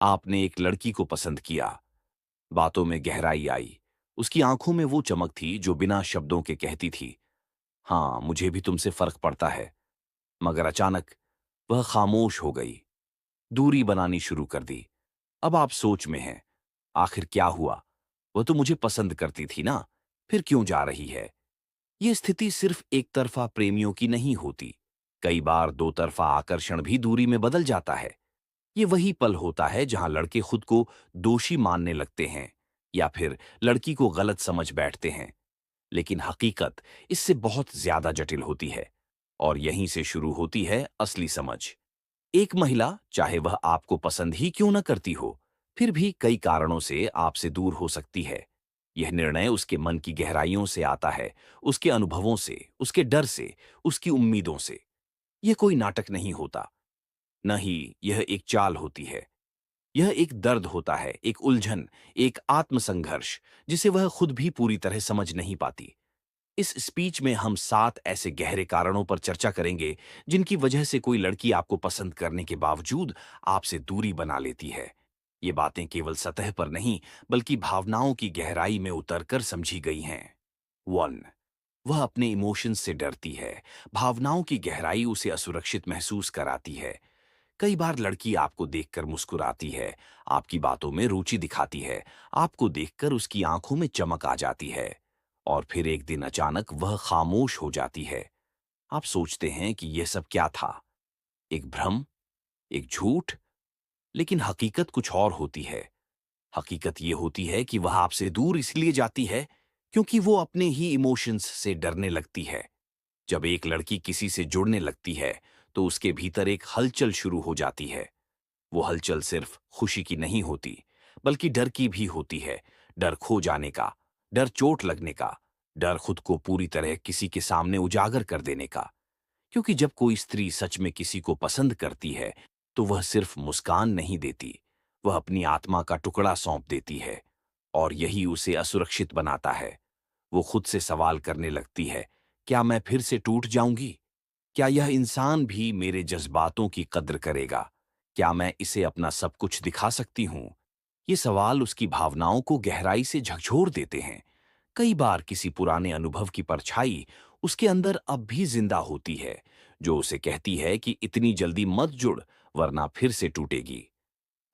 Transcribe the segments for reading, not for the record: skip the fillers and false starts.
आपने एक लड़की को पसंद किया। बातों में गहराई आई। उसकी आंखों में वो चमक थी जो बिना शब्दों के कहती थी, हाँ, मुझे भी तुमसे फर्क पड़ता है। मगर अचानक वह खामोश हो गई, दूरी बनानी शुरू कर दी। अब आप सोच में हैं, आखिर क्या हुआ? वह तो मुझे पसंद करती थी ना, फिर क्यों जा रही है? ये स्थिति सिर्फ एक तरफा प्रेमियों की नहीं होती। कई बार दो तरफा आकर्षण भी दूरी में बदल जाता है। ये वही पल होता है जहां लड़के खुद को दोषी मानने लगते हैं या फिर लड़की को गलत समझ बैठते हैं। लेकिन हकीकत इससे बहुत ज्यादा जटिल होती है और यहीं से शुरू होती है असली समझ। एक महिला, चाहे वह आपको पसंद ही क्यों न करती हो, फिर भी कई कारणों से आपसे दूर हो सकती है। यह निर्णय उसके मन की गहराइयों से आता है, उसके अनुभवों से, उसके डर से, उसकी उम्मीदों से। यह कोई नाटक नहीं होता, न ही यह एक चाल होती है। यह एक दर्द होता है, एक उलझन, एक आत्मसंघर्ष जिसे वह खुद भी पूरी तरह समझ नहीं पाती। इस स्पीच में हम 7 ऐसे गहरे कारणों पर चर्चा करेंगे जिनकी वजह से कोई लड़की आपको पसंद करने के बावजूद आपसे दूरी बना लेती है। ये बातें केवल सतह पर नहीं, बल्कि भावनाओं की गहराई में उतरकर समझी गई हैं। 1, वह अपने इमोशंस से डरती है। भावनाओं की गहराई उसे असुरक्षित महसूस कराती है। कई बार लड़की आपको देखकर मुस्कुराती है, आपकी बातों में रुचि दिखाती है, आपको देखकर उसकी आंखों में चमक आ जाती है, और फिर एक दिन अचानक वह खामोश हो जाती है। आप सोचते हैं कि यह सब क्या था? एक भ्रम? एक झूठ? लेकिन हकीकत कुछ और होती है। हकीकत यह होती है कि वह आपसे दूर इसलिए जाती है क्योंकि वो अपने ही इमोशंस से डरने लगती है। जब एक लड़की किसी से जुड़ने लगती है, तो उसके भीतर एक हलचल शुरू हो जाती है। वो हलचल सिर्फ खुशी की नहीं होती, बल्कि डर की भी होती है। डर खो जाने का, डर चोट लगने का, डर खुद को पूरी तरह किसी के सामने उजागर कर देने का। क्योंकि जब कोई स्त्री सच में किसी को पसंद करती है, तो वह सिर्फ मुस्कान नहीं देती, वह अपनी आत्मा का टुकड़ा सौंप देती है। और यही उसे असुरक्षित बनाता है। वो खुद से सवाल करने लगती है, क्या मैं फिर से टूट जाऊंगी? क्या यह इंसान भी मेरे जज्बातों की कद्र करेगा? क्या मैं इसे अपना सब कुछ दिखा सकती हूं? ये सवाल उसकी भावनाओं को गहराई से झकझोर देते हैं। कई बार किसी पुराने अनुभव की परछाई उसके अंदर अब भी जिंदा होती है, जो उसे कहती है कि इतनी जल्दी मत जुड़, वरना फिर से टूटेगी।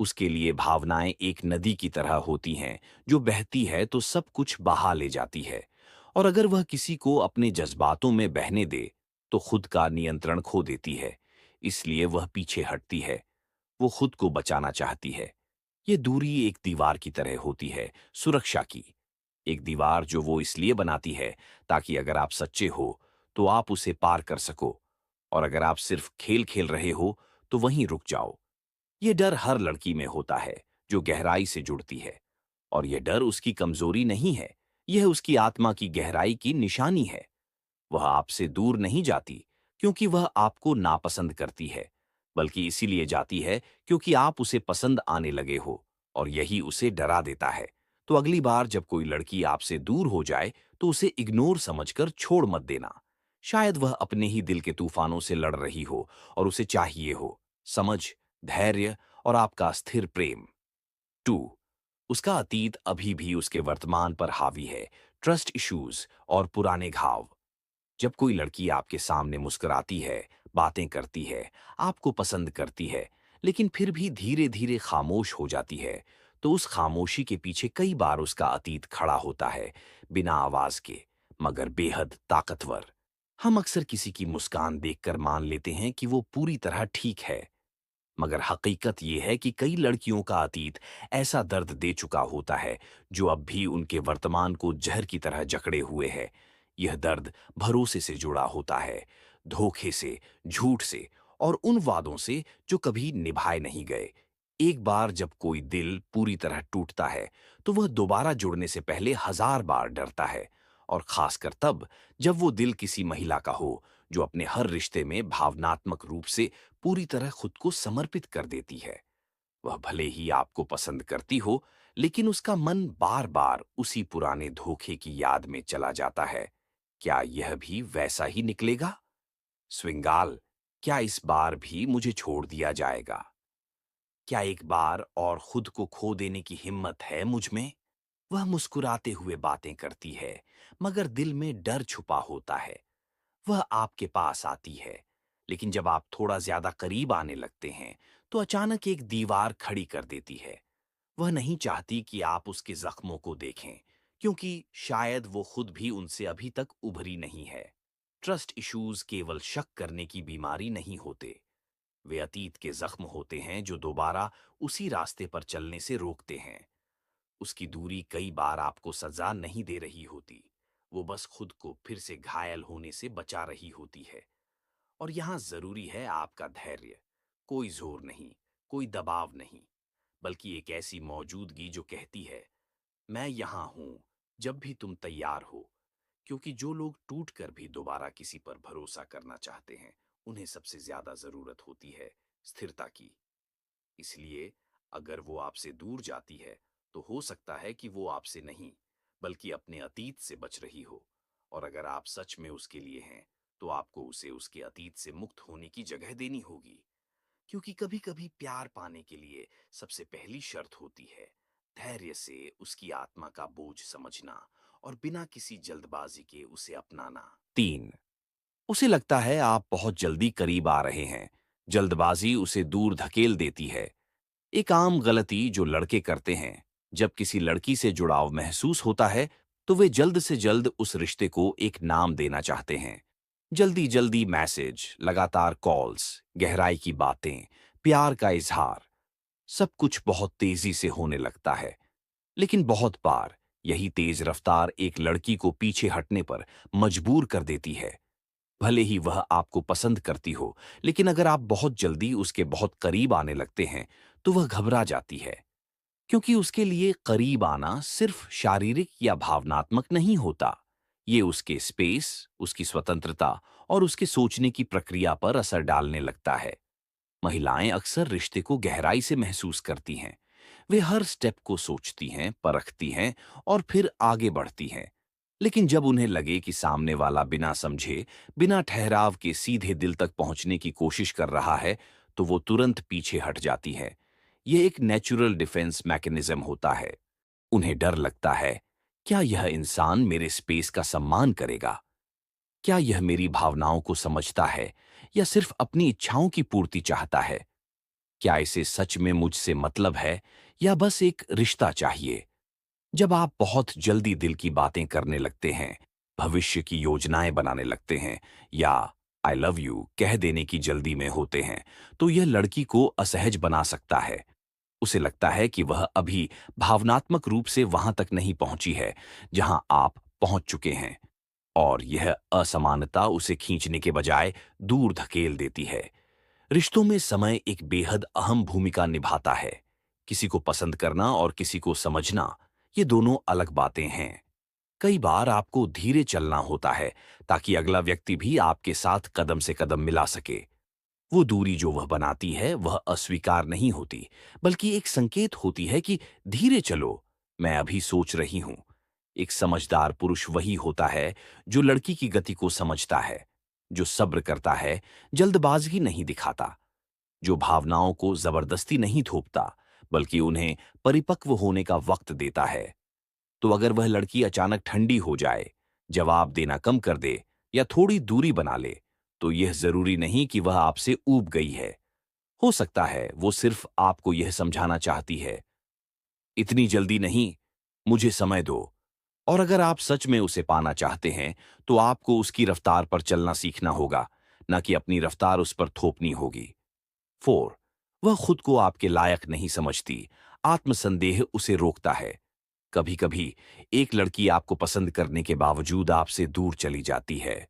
उसके लिए भावनाएं एक नदी की तरह होती हैं, जो बहती है तो सब कुछ बहा ले जाती है। और अगर वह किसी को अपने जज्बातों में बहने दे, तो खुद का नियंत्रण खो देती है। इसलिए वह पीछे हटती है। वो खुद को बचाना चाहती है। ये दूरी एक दीवार की तरह होती है, सुरक्षा की। एक दीवार जो वो इसलिए बनाती है ताकि अगर आप सच्चे हो, तो आप उसे पार कर सको, और अगर आप सिर्फ खेल खेल रहे हो, तो वहीं रुक जाओ। ये डर हर लड़की में होता है जो गहराई से जुड़ती है। और यह डर उसकी कमजोरी नहीं है, यह उसकी आत्मा की गहराई की निशानी है। वह आपसे दूर नहीं जाती क्योंकि वह आपको नापसंद करती है, बल्कि इसीलिए जाती है क्योंकि आप उसे पसंद आने लगे हो, और यही उसे डरा देता है। तो अगली बार जब कोई लड़की आपसे दूर हो जाए, तो उसे इग्नोर समझकर छोड़ मत देना। शायद वह अपने ही दिल के तूफानों से लड़ रही हो और उसे चाहिए हो समझ, धैर्य और आपका स्थिर प्रेम। 2, उसका अतीत अभी भी उसके वर्तमान पर हावी है, ट्रस्ट इश्यूज और पुराने घाव। जब कोई लड़की आपके सामने मुस्कुराती है, बातें करती है, आपको पसंद करती है, लेकिन फिर भी धीरे धीरे खामोश हो जाती है, तो उस खामोशी के पीछे कई बार उसका अतीत खड़ा होता है, बिना आवाज के, मगर बेहद ताकतवर। हम अक्सर किसी की मुस्कान देखकर मान लेते हैं कि वो पूरी तरह ठीक है, मगर हकीकत ये है कि कई लड़कियों का अतीत ऐसा दर्द दे चुका होता है जो अब भी उनके वर्तमान को जहर की तरह जकड़े हुए है। यह दर्द भरोसे से जुड़ा होता है, धोखे से, झूठ से, और उन वादों से जो कभी निभाए नहीं गए। एक बार जब कोई दिल पूरी तरह टूटता है, तो वह दोबारा जुड़ने से पहले हजार बार डरता है, और खासकर तब जब वो दिल किसी महिला का हो जो अपने हर रिश्ते में भावनात्मक रूप से पूरी तरह खुद को समर्पित कर देती है। वह भले ही आपको पसंद करती हो, लेकिन उसका मन बार बार उसी पुराने धोखे की याद में चला जाता है। क्या यह भी वैसा ही निकलेगा? स्विंगाल, क्या इस बार भी मुझे छोड़ दिया जाएगा? क्या एक बार और खुद को खो देने की हिम्मत है मुझ में? वह मुस्कुराते हुए बातें करती है, मगर दिल में डर छुपा होता है। वह आपके पास आती है, लेकिन जब आप थोड़ा ज्यादा करीब आने लगते हैं, तो अचानक एक दीवार खड़ी कर देती है। वह नहीं चाहती कि आप उसके जख्मों को देखें, क्योंकि शायद वो खुद भी उनसे अभी तक उभरी नहीं है। ट्रस्ट इश्यूज केवल शक करने की बीमारी नहीं होते। वे अतीत के जख्म होते हैं जो दोबारा उसी रास्ते पर चलने से रोकते हैं। उसकी दूरी कई बार आपको सजा नहीं दे रही होती, वो बस खुद को फिर से घायल होने से बचा रही होती है। और यहां जरूरी है आपका धैर्य। कोई जोर नहीं, कोई दबाव नहीं, बल्कि एक ऐसी मौजूदगी जो कहती है, मैं यहां हूं जब भी तुम तैयार हो। क्योंकि जो लोग टूट कर भी दोबारा किसी पर भरोसा करना चाहते हैं, उन्हें सबसे ज्यादा जरूरत होती है स्थिरता की। इसलिए अगर वो आपसे दूर जाती है, तो हो सकता है कि वो आपसे नहीं, बल्कि अपने अतीत से बच रही हो। और अगर आप सच में उसके लिए हैं, तो आपको उसे उसके अतीत से मुक्त होने की जगह देनी होगी। क्योंकि कभी कभी प्यार पाने के लिए सबसे पहली शर्त होती है धैर्य से उसकी आत्मा का बोझ समझना और बिना किसी जल्दबाजी के उसे अपनाना। 3, उसे लगता है आप बहुत जल्दी करीब आ रहे हैं। जल्दबाजी उसे दूर धकेल देती है। एक आम गलती जो लड़के करते हैं, जब किसी लड़की से जुड़ाव महसूस होता है, तो वे जल्द से जल्द उस रिश्ते को एक नाम देना चाहते हैं। जल्दी जल्दी मैसेज, लगातार कॉल्स, गहराई की बातें, प्यार का इजहार, सब कुछ बहुत तेजी से होने लगता है। लेकिन बहुत बार यही तेज रफ्तार एक लड़की को पीछे हटने पर मजबूर कर देती है। भले ही वह आपको पसंद करती हो, लेकिन अगर आप बहुत जल्दी उसके बहुत करीब आने लगते हैं, तो वह घबरा जाती है। क्योंकि उसके लिए करीब आना सिर्फ शारीरिक या भावनात्मक नहीं होता। ये उसके स्पेस, उसकी स्वतंत्रता और उसके सोचने की प्रक्रिया पर असर डालने लगता है। महिलाएं अक्सर रिश्ते को गहराई से महसूस करती हैं। वे हर स्टेप को सोचती हैं, परखती हैं और फिर आगे बढ़ती हैं। लेकिन जब उन्हें लगे कि सामने वाला बिना समझे, बिना ठहराव के सीधे दिल तक पहुंचने की कोशिश कर रहा है, तो वो तुरंत पीछे हट जाती है। यह एक नेचुरल डिफेंस मैकेनिज्म होता है। उन्हें डर लगता है, क्या यह इंसान मेरे स्पेस का सम्मान करेगा? क्या यह मेरी भावनाओं को समझता है या सिर्फ अपनी इच्छाओं की पूर्ति चाहता है? क्या इसे सच में मुझसे मतलब है या बस एक रिश्ता चाहिए? जब आप बहुत जल्दी दिल की बातें करने लगते हैं, भविष्य की योजनाएं बनाने लगते हैं या आई लव यू कह देने की जल्दी में होते हैं, तो यह लड़की को असहज बना सकता है। उसे लगता है कि वह अभी भावनात्मक रूप से वहां तक नहीं पहुंची है जहां आप पहुंच चुके हैं। और यह असमानता उसे खींचने के बजाय दूर धकेल देती है। रिश्तों में समय एक बेहद अहम भूमिका निभाता है। किसी को पसंद करना और किसी को समझना, ये दोनों अलग बातें हैं। कई बार आपको धीरे चलना होता है ताकि अगला व्यक्ति भी आपके साथ कदम से कदम मिला सके। वो दूरी जो वह बनाती है, वह अस्वीकार नहीं होती, बल्कि एक संकेत होती है कि धीरे चलो, मैं अभी सोच रही हूं। एक समझदार पुरुष वही होता है जो लड़की की गति को समझता है, जो सब्र करता है, जल्दबाजी नहीं दिखाता, जो भावनाओं को जबरदस्ती नहीं थोपता, बल्कि उन्हें परिपक्व होने का वक्त देता है। तो अगर वह लड़की अचानक ठंडी हो जाए, जवाब देना कम कर दे या थोड़ी दूरी बना ले, तो यह जरूरी नहीं कि वह आपसे ऊब गई है। हो सकता है वो सिर्फ आपको यह समझाना चाहती है, इतनी जल्दी नहीं, मुझे समय दो। और अगर आप सच में उसे पाना चाहते हैं, तो आपको उसकी रफ्तार पर चलना सीखना होगा, न कि अपनी रफ्तार उस पर थोपनी होगी। 4, वह खुद को आपके लायक नहीं समझती। आत्मसंदेह उसे रोकता है। कभी कभी एक लड़की आपको पसंद करने के बावजूद आपसे दूर चली जाती है,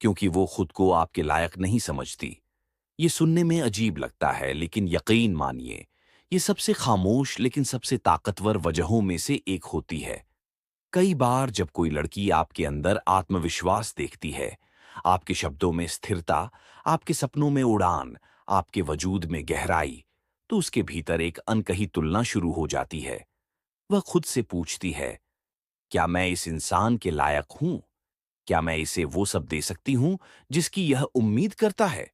क्योंकि वो खुद को आपके लायक नहीं समझती। ये सुनने में अजीब लगता है, लेकिन यकीन मानिए, ये सबसे खामोश लेकिन सबसे ताकतवर वजहों में से एक होती है। कई बार जब कोई लड़की आपके अंदर आत्मविश्वास देखती है, आपके शब्दों में स्थिरता, आपके सपनों में उड़ान, आपके वजूद में गहराई, तो उसके भीतर एक अनकही तुलना शुरू हो जाती है। वह खुद से पूछती है, क्या मैं इस इंसान के लायक हूं? क्या मैं इसे वो सब दे सकती हूं जिसकी यह उम्मीद करता है?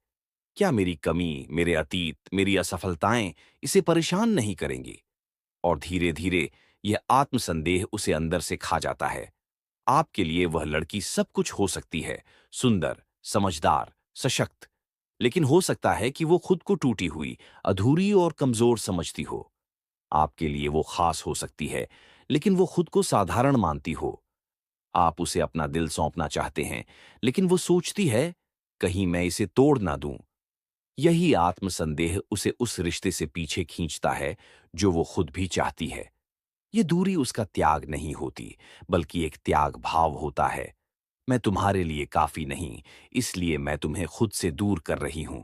क्या मेरी कमी, मेरे अतीत, मेरी असफलताएं इसे परेशान नहीं करेंगी? और धीरे धीरे यह आत्मसंदेह उसे अंदर से खा जाता है। आपके लिए वह लड़की सब कुछ हो सकती है, सुंदर, समझदार, सशक्त, लेकिन हो सकता है कि वो खुद को टूटी हुई, अधूरी और कमजोर समझती हो। आपके लिए वो खास हो सकती है, लेकिन वो खुद को साधारण मानती हो। आप उसे अपना दिल सौंपना चाहते हैं, लेकिन वो सोचती है, कहीं मैं इसे तोड़ ना दूं। यही आत्मसंदेह उसे उस रिश्ते से पीछे खींचता है जो वो खुद भी चाहती है। ये दूरी उसका त्याग नहीं होती, बल्कि एक त्याग भाव होता है। मैं तुम्हारे लिए काफी नहीं, इसलिए मैं तुम्हें खुद से दूर कर रही हूं।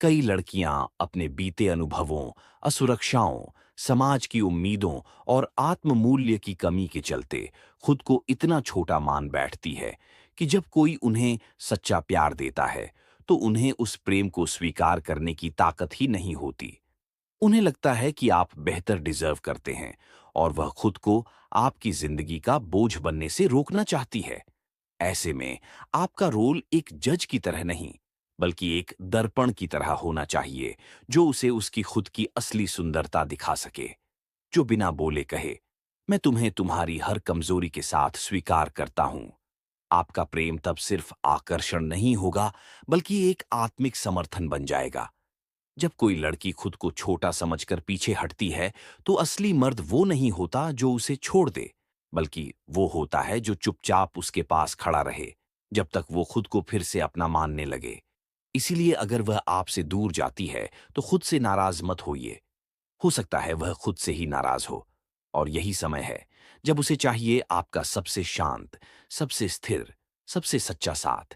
कई लड़कियां अपने बीते अनुभवों, असुरक्षाओं, समाज की उम्मीदों और आत्ममूल्य की कमी के चलते खुद को इतना छोटा मान बैठती है कि जब कोई उन्हें सच्चा प्यार देता है, तो उन्हें उस प्रेम को स्वीकार करने की ताकत ही नहीं होती। उन्हें लगता है कि आप बेहतर डिजर्व करते हैं और वह खुद को आपकी जिंदगी का बोझ बनने से रोकना चाहती है। ऐसे में आपका रोल एक जज की तरह नहीं, बल्कि एक दर्पण की तरह होना चाहिए, जो उसे उसकी खुद की असली सुंदरता दिखा सके, जो बिना बोले कहे, मैं तुम्हें तुम्हारी हर कमजोरी के साथ स्वीकार करता हूं। आपका प्रेम तब सिर्फ आकर्षण नहीं होगा, बल्कि एक आत्मिक समर्थन बन जाएगा। जब कोई लड़की खुद को छोटा समझकर पीछे हटती है, तो असली मर्द वो नहीं होता जो उसे छोड़ दे, बल्कि वो होता है जो चुपचाप उसके पास खड़ा रहे, जब तक वो खुद को फिर से अपना मानने लगे। इसीलिए अगर वह आपसे दूर जाती है, तो खुद से नाराज मत होइए। हो सकता है वह खुद से ही नाराज हो, और यही समय है जब उसे चाहिए आपका सबसे शांत, सबसे स्थिर, सबसे सच्चा साथ।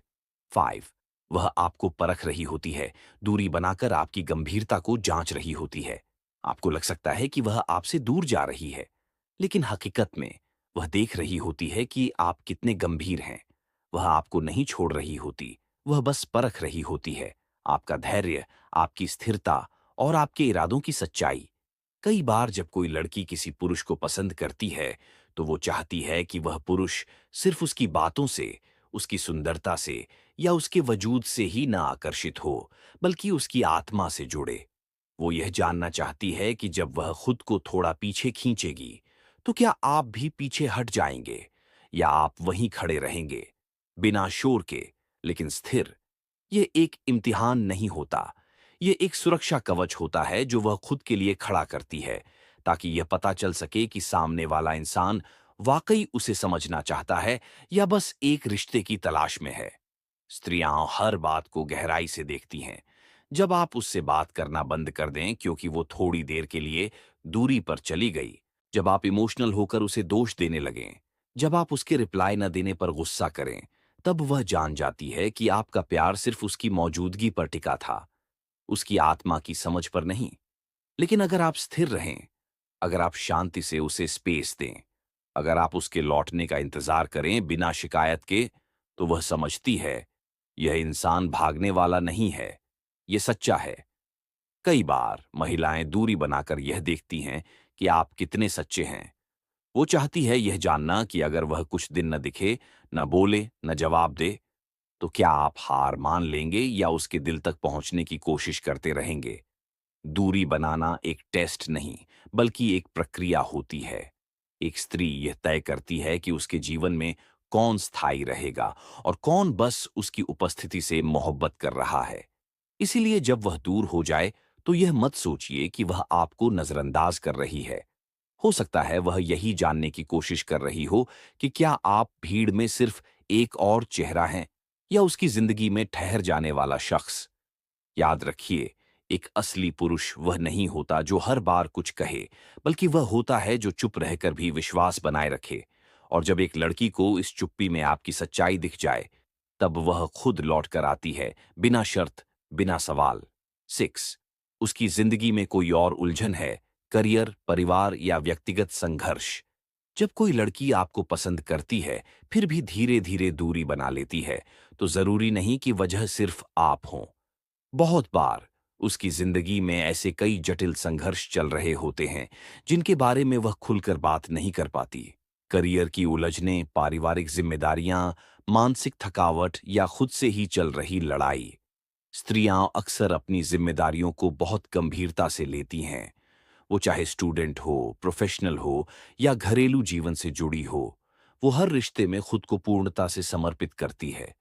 5 वह आपको परख रही होती है, दूरी बनाकर आपकी गंभीरता को जांच रही होती है। आपको लग सकता है कि वह आपसे दूर जा रही है, लेकिन हकीकत में वह देख रही होती है कि आप कितने गंभीर हैं। वह आपको नहीं छोड़ रही होती, वह बस परख रही होती है, आपका धैर्य, आपकी स्थिरता और आपके इरादों की सच्चाई। कई बार जब कोई लड़की किसी पुरुष को पसंद करती है, तो वो चाहती है कि वह पुरुष सिर्फ उसकी बातों से, उसकी सुंदरता से या उसके वजूद से ही ना आकर्षित हो, बल्कि उसकी आत्मा से जुड़े। वो यह जानना चाहती है कि जब वह खुद को थोड़ा पीछे खींचेगी, तो क्या आप भी पीछे हट जाएंगे, या आप वहीं खड़े रहेंगे, बिना शोर के, लेकिन स्थिर। ये एक इम्तिहान नहीं होता, ये एक सुरक्षा कवच होता है जो वह खुद के लिए खड़ा करती है, ताकि यह पता चल सके कि सामने वाला इंसान वाकई उसे समझना चाहता है या बस एक रिश्ते की तलाश में है। स्त्रियां हर बात को गहराई से देखती हैं। जब आप उससे बात करना बंद कर दें क्योंकि वो थोड़ी देर के लिए दूरी पर चली गई, जब आप इमोशनल होकर उसे दोष देने लगें, जब आप उसके रिप्लाई न देने पर गुस्सा करें, तब वह जान जाती है कि आपका प्यार सिर्फ उसकी मौजूदगी पर टिका था, उसकी आत्मा की समझ पर नहीं। लेकिन अगर आप स्थिर रहें, अगर आप शांति से उसे स्पेस दें, अगर आप उसके लौटने का इंतजार करें बिना शिकायत के, तो वह समझती है, यह इंसान भागने वाला नहीं है, ये सच्चा है। कई बार महिलाएं दूरी बनाकर यह देखती हैं कि आप कितने सच्चे हैं। वो चाहती है यह जानना कि अगर वह कुछ दिन न दिखे, न बोले, न जवाब दे, तो क्या आप हार मान लेंगे या उसके दिल तक पहुंचने की कोशिश करते रहेंगे। दूरी बनाना एक टेस्ट नहीं, बल्कि एक प्रक्रिया होती है। एक स्त्री यह तय करती है कि उसके जीवन में कौन स्थायी रहेगा और कौन बस उसकी उपस्थिति से मोहब्बत कर रहा है। इसीलिए जब वह दूर हो जाए, तो यह मत सोचिए कि वह आपको नजरअंदाज कर रही है। हो सकता है वह यही जानने की कोशिश कर रही हो कि क्या आप भीड़ में सिर्फ एक और चेहरा हैं, या उसकी जिंदगी में ठहर जाने वाला शख्स। याद रखिए, एक असली पुरुष वह नहीं होता जो हर बार कुछ कहे, बल्कि वह होता है जो चुप रहकर भी विश्वास बनाए रखे। और जब एक लड़की को इस चुप्पी में आपकी सच्चाई दिख जाए, तब वह खुद लौट कर आती है, बिना शर्त, बिना सवाल। 6 उसकी जिंदगी में कोई और उलझन है, करियर, परिवार या व्यक्तिगत संघर्ष। जब कोई लड़की आपको पसंद करती है, फिर भी धीरे धीरे दूरी बना लेती है, तो जरूरी नहीं कि वजह सिर्फ आप हों। बहुत बार उसकी जिंदगी में ऐसे कई जटिल संघर्ष चल रहे होते हैं, जिनके बारे में वह खुलकर बात नहीं कर पाती। करियर की उलझनें, पारिवारिक जिम्मेदारियां, मानसिक थकावट या खुद से ही चल रही लड़ाई। स्त्रियां अक्सर अपनी जिम्मेदारियों को बहुत गंभीरता से लेती हैं। वो चाहे स्टूडेंट हो, प्रोफेशनल हो या घरेलू जीवन से जुड़ी हो, वो हर रिश्ते में खुद को पूर्णता से समर्पित करती है।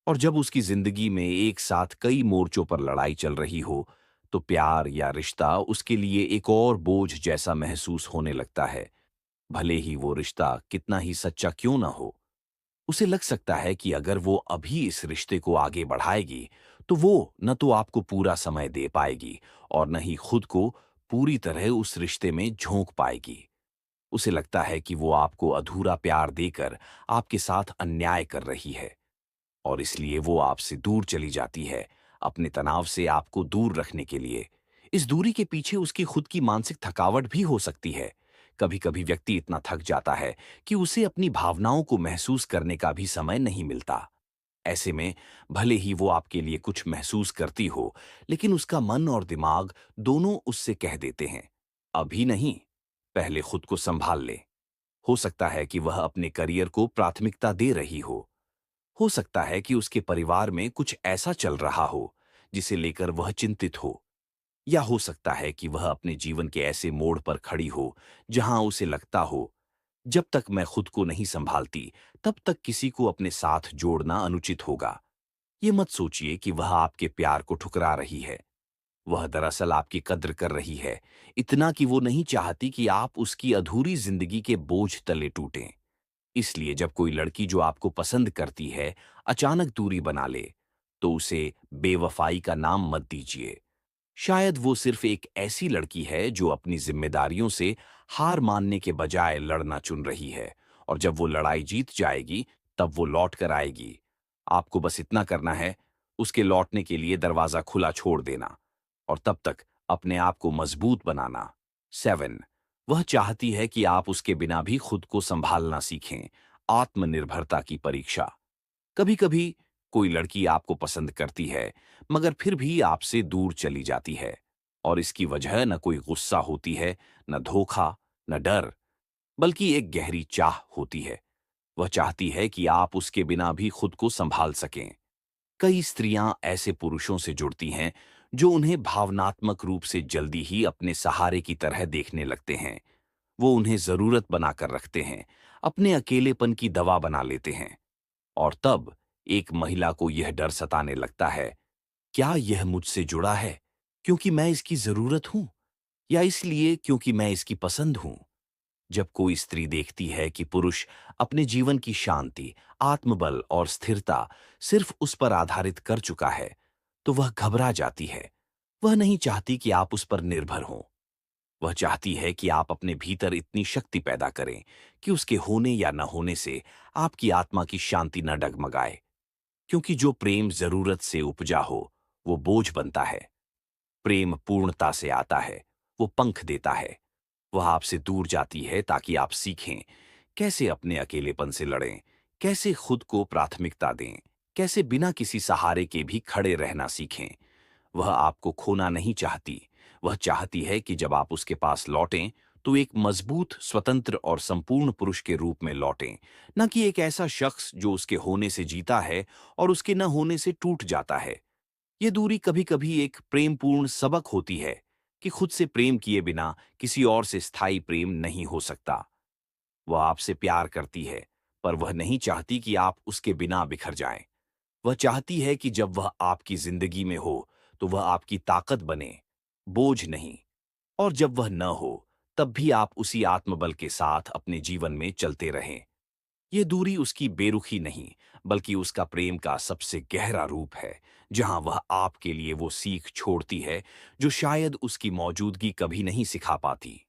और जब उसकी जिंदगी में एक साथ कई मोर्चों पर लड़ाई चल रही हो, तो प्यार या रिश्ता उसके लिए एक और बोझ जैसा महसूस होने लगता है। भले ही वो रिश्ता कितना ही सच्चा क्यों ना हो, उसे लग सकता है कि अगर वो अभी इस रिश्ते को आगे बढ़ाएगी, तो वो न तो आपको पूरा समय दे पाएगी और न ही खुद को पूरी तरह उस रिश्ते में झोंक पाएगी। उसे लगता है कि वो आपको अधूरा प्यार देकर आपके साथ अन्याय कर रही है, और इसलिए वो आपसे दूर चली जाती है, अपने तनाव से आपको दूर रखने के लिए। इस दूरी के पीछे उसकी खुद की मानसिक थकावट भी हो सकती है। कभी-कभी व्यक्ति इतना थक जाता है कि उसे अपनी भावनाओं को महसूस करने का भी समय नहीं मिलता। ऐसे में भले ही वो आपके लिए कुछ महसूस करती हो, लेकिन उसका मन और दिमाग दोनों उससे कह देते हैं, अभी नहीं, पहले खुद को संभाल ले। हो सकता है कि वह अपने करियर को प्राथमिकता दे रही हो सकता है कि उसके परिवार में कुछ ऐसा चल रहा हो जिसे लेकर वह चिंतित हो, या हो सकता है कि वह अपने जीवन के ऐसे मोड़ पर खड़ी हो जहां उसे लगता हो, जब तक मैं खुद को नहीं संभालती, तब तक किसी को अपने साथ जोड़ना अनुचित होगा। ये मत सोचिए कि वह आपके प्यार को ठुकरा रही है। वह दरअसल आपकी कद्र कर रही है, इतना कि वो नहीं चाहती कि आप उसकी अधूरी जिंदगी के बोझ तले टूटें। इसलिए जब कोई लड़की जो आपको पसंद करती है अचानक दूरी बना ले, तो उसे बेवफाई का नाम मत दीजिए। शायद वो सिर्फ एक ऐसी लड़की है जो अपनी जिम्मेदारियों से हार मानने के बजाय लड़ना चुन रही है, और जब वो लड़ाई जीत जाएगी, तब वो लौट कर आएगी। आपको बस इतना करना है, उसके लौटने के लिए दरवाजा खुला छोड़ देना, और तब तक अपने आप को मजबूत बनाना। 7, वह चाहती है कि आप उसके बिना भी खुद को संभालना सीखें। आत्मनिर्भरता की परीक्षा। कभी कभी कोई लड़की आपको पसंद करती है, मगर फिर भी आपसे दूर चली जाती है, और इसकी वजह न कोई गुस्सा होती है, न धोखा, न डर, बल्कि एक गहरी चाह होती है। वह चाहती है कि आप उसके बिना भी खुद को संभाल सकें। कई स्त्रियां ऐसे पुरुषों से जुड़ती हैं जो उन्हें भावनात्मक रूप से जल्दी ही अपने सहारे की तरह देखने लगते हैं। वो उन्हें जरूरत बनाकर रखते हैं, अपने अकेलेपन की दवा बना लेते हैं। और तब एक महिला को यह डर सताने लगता है, क्या यह मुझसे जुड़ा है क्योंकि मैं इसकी जरूरत हूं, या इसलिए क्योंकि मैं इसकी पसंद हूं? जब कोई स्त्री देखती है कि पुरुष अपने जीवन की शांति, आत्मबल और स्थिरता सिर्फ उस पर आधारित कर चुका है, तो वह घबरा जाती है। वह नहीं चाहती कि आप उस पर निर्भर हों। वह चाहती है कि आप अपने भीतर इतनी शक्ति पैदा करें कि उसके होने या न होने से आपकी आत्मा की शांति न डगमगाए। क्योंकि जो प्रेम जरूरत से उपजा हो, वो बोझ बनता है। प्रेम पूर्णता से आता है, वो पंख देता है। वह आपसे दूर जाती है ताकि आप सीखें कैसे अपने अकेलेपन से लड़ें, कैसे खुद को प्राथमिकता दें, कैसे बिना किसी सहारे के भी खड़े रहना सीखें। वह आपको खोना नहीं चाहती। वह चाहती है कि जब आप उसके पास लौटें, तो एक मजबूत, स्वतंत्र और संपूर्ण पुरुष के रूप में लौटें, न कि एक ऐसा शख्स जो उसके होने से जीता है और उसके न होने से टूट जाता है। ये दूरी कभी-कभी एक प्रेमपूर्ण सबक होती है कि खुद से प्रेम किए बिना किसी और से स्थायी प्रेम नहीं हो सकता। वह आपसे प्यार करती है, पर वह नहीं चाहती कि आप उसके बिना बिखर जाएं। वह चाहती है कि जब वह आपकी जिंदगी में हो, तो वह आपकी ताकत बने, बोझ नहीं। और जब वह न हो, तब भी आप उसी आत्मबल के साथ अपने जीवन में चलते रहें। ये दूरी उसकी बेरुखी नहीं, बल्कि उसका प्रेम का सबसे गहरा रूप है, जहां वह आपके लिए वो सीख छोड़ती है जो शायद उसकी मौजूदगी कभी नहीं सिखा पाती।